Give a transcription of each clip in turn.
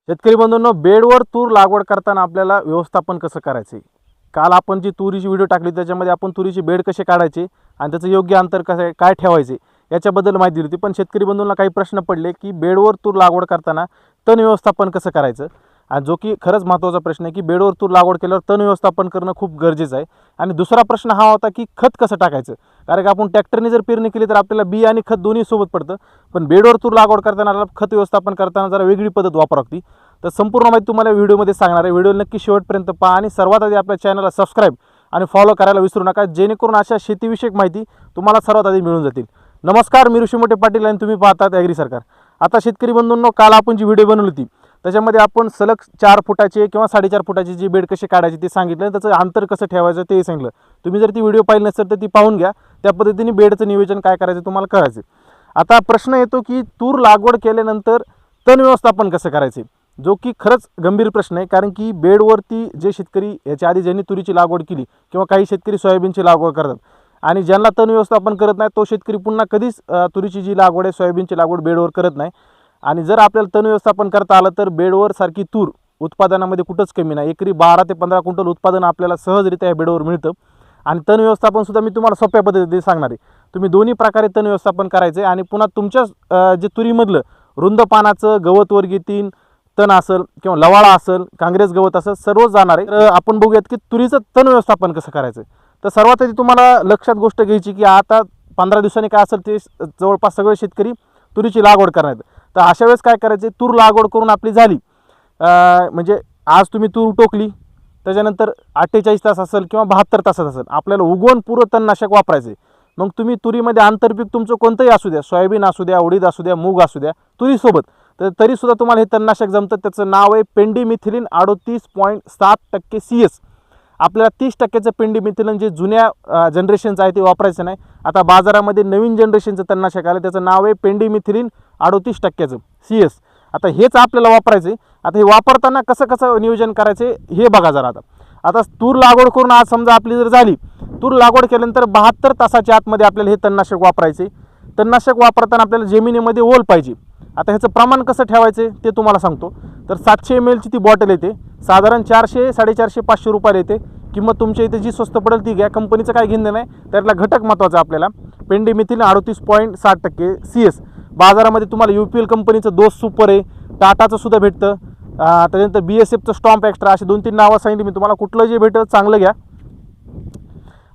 शेतकरी बंधूंनो, बेडवर तूर लागवड करताना आपल्याला व्यवस्थापन कसं करायचे? काल आपण जी तुरीची व्हिडिओ टाकली त्याच्यामध्ये आपण तुरीची बेड कसे काढायचे आणि त्याचं योग्य अंतर कसं काय ठेवायचे याच्याबद्दल माहिती दिली होती. पण शेतकरी बंधूंना काही प्रश्न पडले की बेडवर तूर लागवड करताना तण व्यवस्थापन कसं करायचं, आणि जो की खरंच महत्त्वाचा प्रश्न आहे की बेडवर तूर लागवड केल्यावर तण व्यवस्थापन करणं खूप गरजेचं आहे. आणि दुसरा प्रश्न हा होता की खत कसं टाकायचं, कारण की आपण ट्रॅक्टरने जर पेरणी केली तर आपल्याला बी आणि खत दोन्ही सोबत पडतं, पण बेडवर तूर लागवड करताना खत व्यवस्थापन करताना जरा वेगळी पद्धत वापरावी लागते. तर संपूर्ण माहिती तुम्हाला व्हिडिओमध्ये सांगणार आहे. व्हिडिओ नक्की शेवटपर्यंत पहा आणि सर्वात आधी आपल्या चॅनलला सबस्क्राईब आणि फॉलो करायला विसरू नका, जेणेकरून अशा शेतीविषयक माहिती तुम्हाला सर्वात आधी मिळून जातील. नमस्कार, मी ऋषी मोठे पाटील आणि तुम्ही पाहतात ॲग्री सरकार. आता शेतकरी बंधूंनो, काल आपण जी व्हिडिओ बनवली होती त्याच्यामध्ये आपण सलग 4 फुटाचे किंवा 4.5 फुटाची जी बेड कशी काढायची ते सांगितलं, त्याचं अंतर कसं ठेवायचं ते सांगितलं. तुम्ही जर ती व्हिडिओ पाहिली नसेल तर ती पाहून घ्या. त्या पद्धतीने बेडचं नियोजन काय करायचं तुम्हाला कळायचं. आता प्रश्न येतो की तूर लागवड केल्यानंतर तण व्यवस्थापन कसं करायचे, जो की खरंच गंभीर प्रश्न आहे. कारण की बेडवरती जे शेतकरी याच्या आधी ज्यांनी तुरीची लागवड केली किंवा काही शेतकरी सोयाबीनची लागवड करतात आणि ज्यांना तण व्यवस्थापन करत नाही तो शेतकरी पुन्हा कधीच तुरीची जी लागवड आहे सोयाबीनची लागवड बेडवर करत नाही. आणि जर आपल्याला तण व्यवस्थापन करता आलं तर बेडवर सारखी तूर उत्पादनामध्ये कुठंच कमी नाही. एकरी 12 ते 15 क्विंटल उत्पादन आपल्याला सहजरित्या या बेडवर मिळतं. आणि तण व्यवस्थापन सुद्धा मी तुम्हाला सोप्या पद्धतीने सांगणार आहे. तुम्ही दोन्ही प्रकारे तण व्यवस्थापन करायचे आणि पुन्हा तुमच्या जे तुरीमधलं रुंद पानाचं गवतवर्गीय 3 तण असेल किंवा लवाळा असेल, काँग्रेस गवत असेल, सर्वच जाणार आहे. तर आपण बघूयात की तुरीचं तण व्यवस्थापन कसं करायचं. तर सर्वात आधी तुम्हाला लक्षात गोष्ट घ्यायची की आता 15 दिवसांनी काय असेल ते जवळपास सगळे शेतकरी तुरीची लागवड करणार आहेत. तर अशा वेळेस काय करायचे, तूर लागवड करून आपली झाली म्हणजे आज तुम्ही तूर टोकली त्याच्यानंतर 48 तास असेल किंवा 72 तासात असेल आपल्याला उगवण पूर्व तणनाशक वापरायचे. मग तुम्ही तुरीमध्ये आंतरपीक तुमचं कोणतंही असू द्या, सोयाबीन असू द्या, उडीद असू द्या, मूग असू द्या, तुरीसोबत तर तरीसुद्धा तुम्हाला हे तणनाशक जमतं. त्याचं नाव आहे पेंडीमिथिलीन 38.7% CS. आपल्याला 30% पेंडीमिथिलीन जे जुन्या जनरेशनचं आहे ते वापरायचं नाही. आता बाजारामध्ये नवीन जनरेशनचं तणनाशक आलं, त्याचं नाव आहे पेंडीमिथिलीन 38% CS. आता हेच आपल्याला वापरायचं आहे. आता हे वापरताना कसं कसं नियोजन करायचं हे बघा जरा. आता तूर लागवड करून आज समजा आपली जर झाली, तूर लागवड केल्यानंतर 72 तासाच्या आतमध्ये आपल्याला हे तणनाशक वापरायचे. तणनाशक वापरताना आपल्याला जमिनीमध्ये ओल पाहिजे. आता ह्याचं प्रमाण कसं ठेवायचं ते तुम्हाला सांगतो. तर 700 ml ची ती बॉटल येते, साधारण 400, 450, 500 रुपयाला येते. किंमत तुमच्या इथे जी स्वस्त पडेल ती घ्या, कंपनीचं काय घेणं नाही. त्यातला घटक महत्त्वाचा आपल्याला पेंडीमिथिलीन 38.7% CS. बाजारामध्ये तुम्हाला UPL कंपनीचं दोस्त सुपर आहे, टाटाचं सुद्धा भेटतं, त्याच्यानंतर BSFचं स्टॉम्प एक्स्ट्रा, असे 2-3 नावं सांगितली मी तुम्हाला. कुठलं जे भेटतं चांगलं घ्या.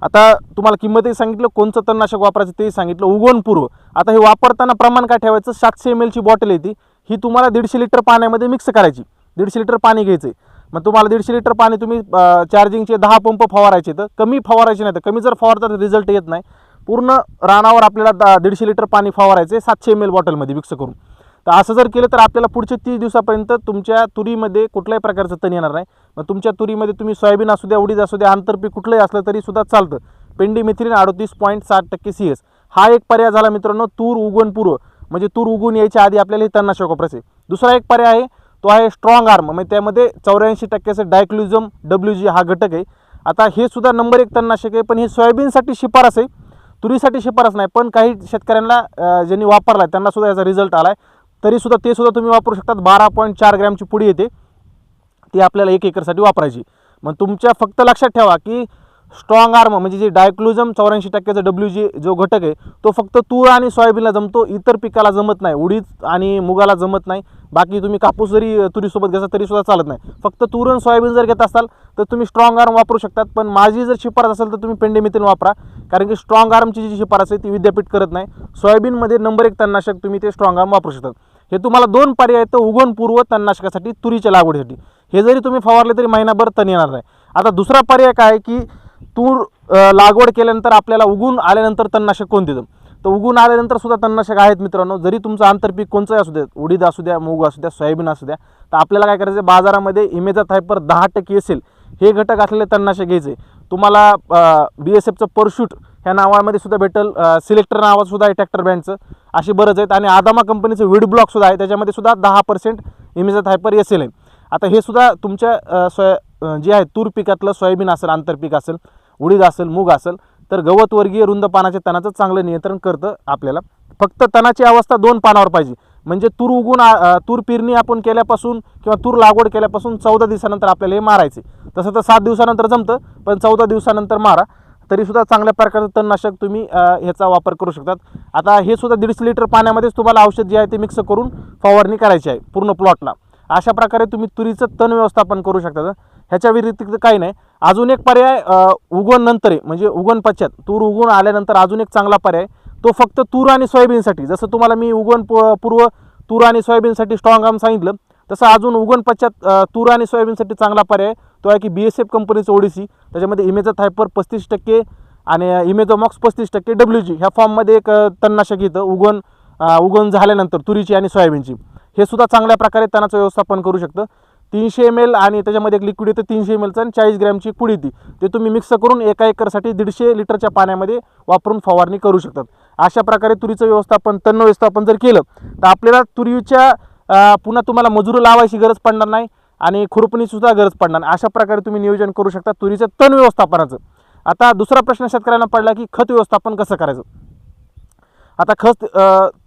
आता तुम्हाला किंमतही सांगितलं, कोणचं तणनाशक वापरायचं तेही सांगितलं, उगवण पूर्व. आता हे वापरताना प्रमाण काय ठेवायचं, 700 ml ची बॉटल येते, ही तुम्हाला 150 लिटर पाण्यामध्ये मिक्स करायची. 150 लिटर पाणी घ्यायचं. मग तुम्हाला 150 लिटर पाणी तुम्ही चार्जिंगचे 10 पंप फवारायचे. तर कमी फवारायचे नाही, तर कमी जर फवारता रिझल्ट येत नाही. पूर्ण रानावर आपल्याला 150 लिटर पाणी फवारायचे 700 ml बॉटलमध्ये मिक्स करून. तर असं जर केलं तर आपल्याला पुढचे 30 दिवसापर्यंत तुमच्या तुरीमध्ये कुठल्याही प्रकारचं तण येणार नाही. मग तुमच्या तुरीमध्ये तुम्ही सोयाबीन असू द्या, उडीद असू द्या, आंतरपीक कुठलंही असलं तरी सुद्धा चालतं. पेंडीमिथिलीन 38.7% CS हा एक पर्याय झाला मित्रांनो, तूर उगवण पूर्व, म्हणजे तूर उगवून यायच्या आधी आपल्याला हे तणनाशक वापरायचे. दुसरा एक पर्याय आहे, तो आहे स्ट्रॉंग आर्म, म्हणजे त्यामध्ये 84% डायक्लोझियम WG हा घटक आहे. आता हे सुद्धा नंबर 1 तणनाशक आहे, पण हे सोयाबीनसाठी शिफारस आहे, तुरीसाठी शिफारस नाही. पण काही शेतकऱ्यांना ज्यांनी वापरला आहे त्यांना सुद्धा याचा रिझल्ट आला आहे. तरीसुद्धा ते सुद्धा तुम्ही वापरू शकतात. 12.4 ग्रॅमची पुडी येते, ती आपल्याला 1 एकरसाठी वापरायची. मग तुमच्या फक्त लक्षात ठेवा की स्ट्रॉंग आर्म म्हणजे जे डायक्लोझियम 84% WG जो घटक आहे तो फक्त तूर आणि सोयाबीनला जमतो, इतर पिकाला जमत नाही, उडीद आणि मुगाला जमत नाही. बाकी तुम्ही कापूस जरी तुरीसोबत घ्यायचा तरीसुद्धा चालत नाही. फक्त तूर आणि सोयाबीन जर घेत असाल तर तुम्ही स्ट्रॉंग आर्म वापरू शकतात. पण माझी जर शिफारस असेल तर तुम्ही पेंडीमिथिलीन वापरा, कारण की स्ट्रॉंग आर्मची जी शिफारस आहे ती विद्यापीठ करत नाही. सोयाबीनमध्ये नंबर 1 तणनाशक तुम्ही ते स्ट्रॉंग आर्म वापरू शकतात. हे तुम्हाला 2 पर्याय आहेत उगवण पूर्व तणनाशकासाठी, तुरीच्या लागवडीसाठी. हे जरी तुम्ही फवारले तरी महिनाभर तण येणार नाही. आता दुसरा पर्याय काय की तूर लागवड केल्यानंतर आपल्याला उगवून आल्यानंतर तणनाशक कोणते देतं. तर उगवून आल्यानंतर सुद्धा तणनाशक आहेत मित्रांनो. जरी तुमचं आंतरपीक कोणचंही असू द्या, उडीद असू द्या, मूग असू द्या, सोयाबीन असू द्या, तर आपल्याला काय करायचं, बाजारामध्ये इमेजाथायपर 10% असेल हे घटक असलेले तणनाशक घ्यायचे. तुम्हाला BSFचं परशूट ह्या नावामध्ये सुद्धा भेटेल, सिलेक्टर नावाचं सुद्धा आहे ट्रॅक्टर ब्रँडचं, अशी बरंच आहेत. आणि आदामा कंपनीचं वीड ब्लॉक सुद्धा आहे, त्याच्यामध्ये सुद्धा 10% इमेजाथायपर असेल आहे. आता हे सुद्धा तुमच्या जे आहे तूर पिकातलं सोयाबीन असेल, आंतरपीक असेल, उडीद असेल, मूग असेल, तर गवतवर्गीय रुंद पानाच्या तणाचं चांगलं नियंत्रण करतं आपल्याला. फक्त तणाची अवस्था 2 पानावर पाहिजे, म्हणजे तूर उगून तूर पेरणी आपण केल्यापासून किंवा तूर लागवड केल्यापासून 14 दिवसानंतर आपल्याला हे मारायचे. तसं तर 7 दिवसानंतर जमतं, पण 14 दिवसानंतर मारा. तरीसुद्धा चांगल्या प्रकारचं तणनाशक तुम्ही ह्याचा वापर करू शकतात. आता हे सुद्धा 150 लिटर पाण्यामध्येच तुम्हाला औषध जे आहे ते मिक्स करून फवारणी करायची आहे पूर्ण प्लॉटला. अशा प्रकारे तुम्ही तुरीचं तण व्यवस्थापन करू शकता. ह्याच्या व्यतिरिक्त काही नाही. अजून एक पर्याय उगवण नंतर आहे, म्हणजे उगवण पश्चात तूर उगवून आल्यानंतर अजून एक चांगला पर्याय, तो फक्त तूर आणि सोयाबीनसाठी. जसं तुम्हाला मी उगवण पूर्व तूर आणि सोयाबीनसाठी स्ट्रॉंग आर्म सांगितलं, तसं अजून उगवण पश्चात तूर आणि सोयाबीनसाठी चांगला पर्याय तो आहे की BSF कंपनीचं ओडिसी. त्याच्यामध्ये इमेझोथायपर 35% आणि इमेझोमॉक्स 35% WG ह्या फॉर्ममध्ये एक तणनाशक येतं उगवण झाल्यानंतर तुरीची आणि सोयाबीनची. हे सुद्धा चांगल्या प्रकारे तणाचं व्यवस्थापन करू शकतं. 300 ml आणि त्याच्यामध्ये एक लिक्विड येतं 300 ml आणि 40 ग्रॅमची पुडी येते. ते तुम्ही मिक्स करून एका एकरसाठी 150 लिटरच्या पाण्यामध्ये वापरून फवारणी करू शकतात. अशा प्रकारे तुरीचं व्यवस्थापन, तण व्यवस्थापन जर केलं तर आपल्याला तुरीच्या पुन्हा तुम्हाला मजूर लावायची गरज पडणार नाही आणि खुरपणीसुद्धा गरज पडणार नाही. अशा प्रकारे तुम्ही नियोजन करू शकता तुरीचं तण व्यवस्थापनाचं. आता दुसरा प्रश्न शेतकऱ्यांना पडला की खत व्यवस्थापन कसं करायचं. आता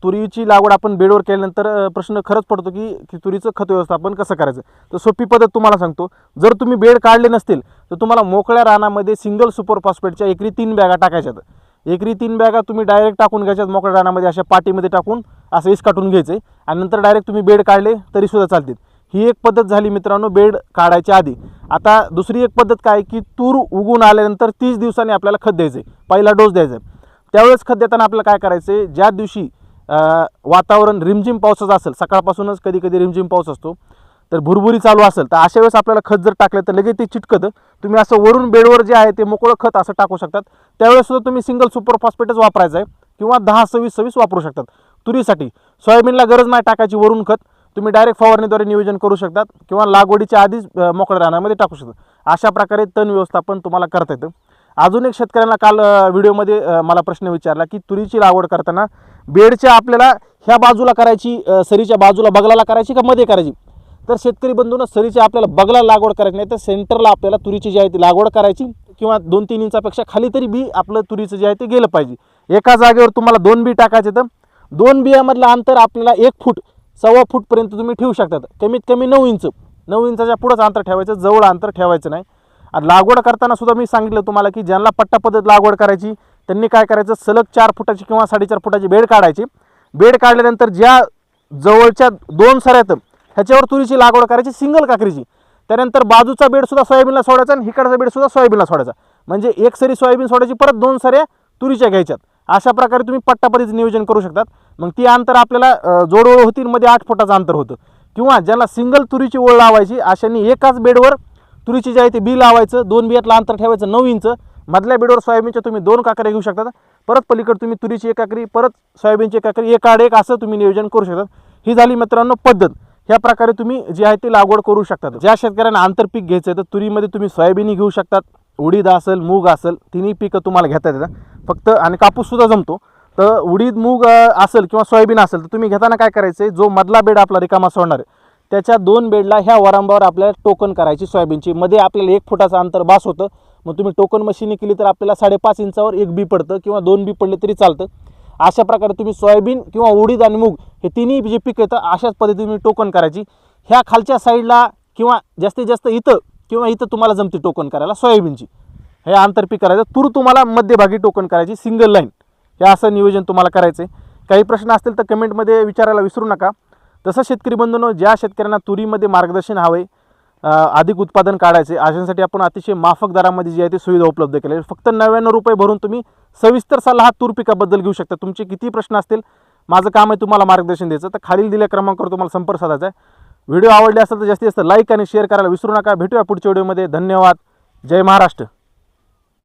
तुरीची लागवड आपण बेडवर केल्यानंतर प्रश्न खरंच पडतो की तुरीचं खत व्यवस्थापन कसं करायचं. तर सोपी पद्धत तुम्हाला सांगतो. जर तुम्ही बेड काढले नसतील तर तुम्हाला मोकळ्या रानामध्ये सिंगल सुपर फॉस्फेटच्या एकरी 3 बॅगा टाकायच्यात. एकरी 3 बॅगा तुम्ही डायरेक्ट टाकून घ्यायच्यात मोकळ्या रानामध्ये, अशा पाटीमध्ये टाकून असं इसकाटून घ्यायचं आणि नंतर डायरेक्ट तुम्ही बेड काढले तरीसुद्धा चालतील. ही एक पद्धत झाली मित्रांनो बेड काढायच्या आधी. आता दुसरी एक पद्धत काय की तूर उगून आल्यानंतर 30 दिवसांनी आपल्याला खत द्यायचं आहे, पहिला डोस द्यायचा आहे. त्यावेळेस खत देताना आपल्याला काय करायचं आहे, ज्या दिवशी वातावरण रिमझिम पावसाचं असेल, सकाळपासूनच कधी कधी रिमझिम पाऊस असतो, तर भुरभुरी चालू असेल तर अशा वेळेस आपल्याला खत जर टाकलं तर लगेच ते चिटकतं. तुम्ही असं वरून बेडवर जे आहे ते मोकळं खत असं टाकू शकतात. त्यावेळेस सुद्धा तुम्ही सिंगल सुपर फॉस्फेटच वापरायचं आहे किंवा 10-26-26 वापरू शकतात तुरीसाठी. सोयाबीनला गरज नाही टाकायची वरून खत, तुम्ही डायरेक्ट फवारणीद्वारे नियोजन करू शकतात किंवा लागवडीच्या आधीच मोकळ्या रानामध्ये टाकू शकतात. अशा प्रकारे तण व्यवस्थापन तुम्हाला करता येतं. अजून एक शेतकऱ्यांना काल व्हिडिओमध्ये मला प्रश्न विचारला की तुरीची लागवड करताना बेडच्या आपल्याला ह्या बाजूला करायची, सरीच्या बाजूला बगलाला करायची का मध्ये करायची. तर शेतकरी बंधूंनो, सरीच्या आपल्याला बगलाला लागवड करायची नाही तर सेंटरला आपल्याला तुरीची जी आहे ती लागवड करायची किंवा 2-3 इंचापेक्षा खाली तरी बी आपलं तुरीचं जे आहे ते गेलं पाहिजे. एका जागेवर तुम्हाला 2 बी टाकायचे तर 2 बियामधलं अंतर आपल्याला 1 फूट 1.25 फूटपर्यंत तुम्ही ठेवू शकतात. कमीत कमी 9 इंच, 9 इंचाच्या पुढंच अंतर ठेवायचं, जवळ अंतर ठेवायचं नाही. आणि लागवड करताना सुद्धा मी सांगितलं तुम्हाला की ज्यांना पट्टा पद्धत लागवड करायची त्यांनी काय करायचं, सलग 4 फुटाची किंवा 4.5 फुटाची बेड काढायची. बेड काढल्यानंतर ज्या जवळच्या 2 सऱ्यात ह्याच्यावर तुरीची लागवड करायची सिंगल काकरीची. त्यानंतर बाजूचा बेड सुद्धा सोयाबीनला सोडायचा आणि इकडचा बेड सुद्धा सोयाबीनला सोडायचा. म्हणजे एक सरी सोयाबीन सोडायची, परत 2 सऱ्या तुरीच्या घ्यायच्यात. अशा प्रकारे तुम्ही पट्टा पद्धतीचं नियोजन करू शकतात. मग ती अंतर आपल्याला जोडओळ होतील, मध्ये 8 फुटाचं अंतर होतं. किंवा ज्याला सिंगल तुरीची ओळ लावायची अशांनी एकाच बेडवर तुरीची जे आहे ते बी लावायचं, 2 बियातलं अंतर ठेवायचं 9 इंच. मधल्या बेडवर सोयाबीनच्या तुम्ही 2 काकऱ्या घेऊ शकता. परत पलीकडे तुम्ही तुरीची 1 काकरी, परत सोयाबीनची 1 काकरी, 1 आड 1 असं तुम्ही नियोजन करू शकता. ही झाली मित्रांनो पद्धत. ह्या प्रकारे तुम्ही जी आहे ती लागवड करू शकता. ज्या शेतकऱ्यांना आंतरपीक घ्यायचं आहे तर तुरीमध्ये तुम्ही सोयाबीनही घेऊ शकतात, उडीद असेल, मूग असेल, तिन्ही पिकं तुम्हाला घेता येतात. फक्त आणि कापूससुद्धा जमतो. तर उडीद मूग असेल किंवा सोयाबीन असेल तर तुम्ही घेताना काय करायचं आहे, जो मधला बेड आपला रिकामा सोडणार आहे त्याच्या 2 बेडला ह्या वरांबावर आपल्याला टोकन करायची सोयाबीनची. मध्ये आपल्याला 1 फुटाचं अंतर बास होतं. मग तुम्ही टोकन मशीनी केली तर आपल्याला 5.5 इंचावर 1 बी पडतं किंवा 2 बी पडले तरी चालतं. अशा प्रकारे तुम्ही सोयाबीन किंवा उडीद आणि मूग हे तिन्ही जे पीक येतं अशाच पद्धतीने तुम्ही टोकन करायची. ह्या खालच्या साईडला किंवा जास्तीत जास्त इथं किंवा इथं तुम्हाला जमते टोकन करायला सोयाबीनची. हे आंतरपीक करायचं. तूर तुम्हाला मध्यभागी टोकन करायची सिंगल लाईन. हे असं नियोजन तुम्हाला करायचं आहे. काही प्रश्न असतील तर कमेंटमध्ये विचारायला विसरू नका. तसं शेतकरी बंधूंनो, ज्या शेतकऱ्यांना तुरीमध्ये मार्गदर्शन हवे, अधिक उत्पादन काढायचे, अशांसाठी आपण अतिशय माफक दरामध्ये जी आहे ती सुविधा उपलब्ध केली आहे. फक्त 99 रुपये भरून तुम्ही सविस्तर सल्ला हा तूर पिकाबद्दल घेऊ शकता. तुमचे किती प्रश्न असतील, माझं काम आहे तुम्हाला मार्गदर्शन द्यायचं. तर खालील दिलेल्या क्रमांकावर तुम्हाला संपर्क साधायचा आहे. व्हिडिओ आवडले असेल तर जास्तीत जास्त लाईक आणि शेअर करायला विसरू नका. भेटूया पुढच्या व्हिडिओमध्ये. धन्यवाद. जय महाराष्ट्र.